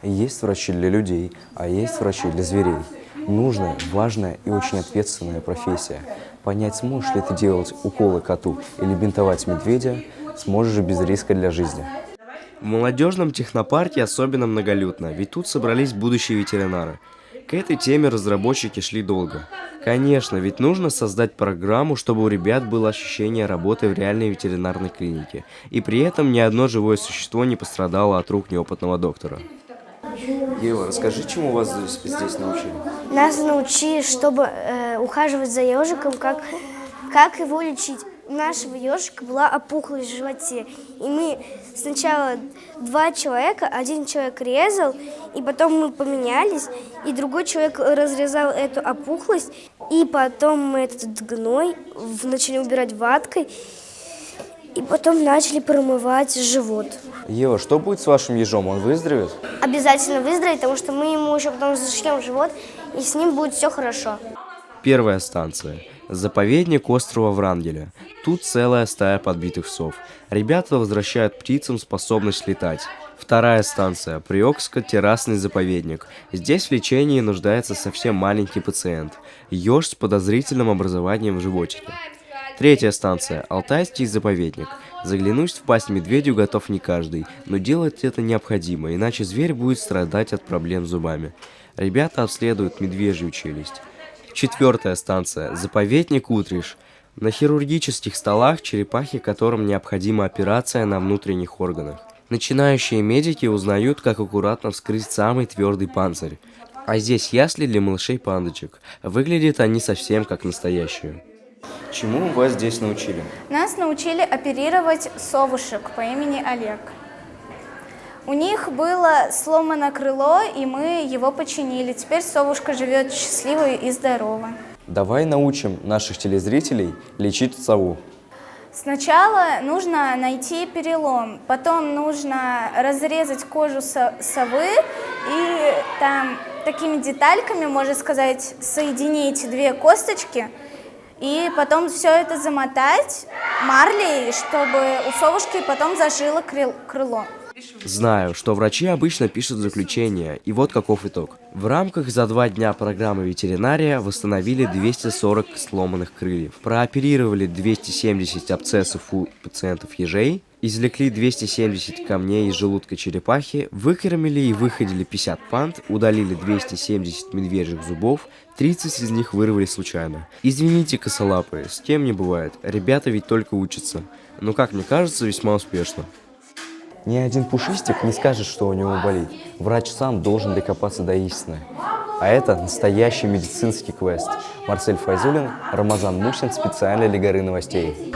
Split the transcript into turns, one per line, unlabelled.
Есть врачи для людей, а есть врачи для зверей. Нужная, важная и очень ответственная профессия. Понять, сможешь ли ты делать уколы коту или бинтовать медведя, сможешь без риска для жизни.
В молодежном технопарке особенно многолюдно, ведь тут собрались будущие ветеринары. К этой теме разработчики шли долго. Конечно, ведь нужно создать программу, чтобы у ребят было ощущение работы в реальной ветеринарной клинике, и при этом ни одно живое существо не пострадало от рук неопытного доктора.
Ева, расскажи, чему вас здесь научили?
Нас научили, чтобы ухаживать за ежиком, как его лечить. У нашего ежика была опухлость в животе. И мы сначала 2 человека, один человек резал, и потом мы поменялись, и другой человек разрезал эту опухлость, и потом мы этот гной начали убирать ваткой, и потом начали промывать живот.
Ева, что будет с вашим ежом? Он выздоровеет?
Обязательно выздороветь, потому что мы ему еще потом зашьем живот, и с ним будет все хорошо.
Первая станция. Заповедник острова Врангеля. Тут целая стая подбитых сов. Ребята возвращают птицам способность летать. Вторая станция. Приокско-террасный заповедник. Здесь в лечении нуждается совсем маленький пациент. Еж с подозрительным образованием в животике. Третья станция. Алтайский заповедник. Заглянуть в пасть медведю готов не каждый, но делать это необходимо, иначе зверь будет страдать от проблем с зубами. Ребята обследуют медвежью челюсть. Четвертая станция. Заповедник Утриш. На хирургических столах черепахи, которым необходима операция на внутренних органах. Начинающие медики узнают, как аккуратно вскрыть самый твердый панцирь. А здесь ясли для малышей-пандочек. Выглядят они совсем как настоящие.
Чему вас здесь научили?
Нас научили оперировать совушек по имени Олег. У них было сломано крыло, и мы его починили. Теперь совушка живет счастливой и здоровой.
Давай научим наших телезрителей лечить сову.
Сначала нужно найти перелом, потом нужно разрезать кожу совы и там такими детальками, можно сказать, соединить 2 косточки. И потом все это замотать марлей, чтобы у совушки потом зажило крыло.
Знаю, что врачи обычно пишут заключение, и вот каков итог. В рамках за 2 дня программы ветеринария восстановили 240 сломанных крыльев, прооперировали 270 абсцессов у пациентов ежей, извлекли 270 камней из желудка черепахи, выкормили и выходили 50 панд, удалили 270 медвежьих зубов, 30 из них вырвали случайно. Извините, косолапые, с кем не бывает, ребята ведь только учатся, но, как мне кажется, весьма успешно.
Ни один пушистик не скажет, что у него болит. Врач сам должен докопаться до истины. А это настоящий медицинский квест. Марсель Файзуллин, Рамазан Мусин, специально для Горы новостей.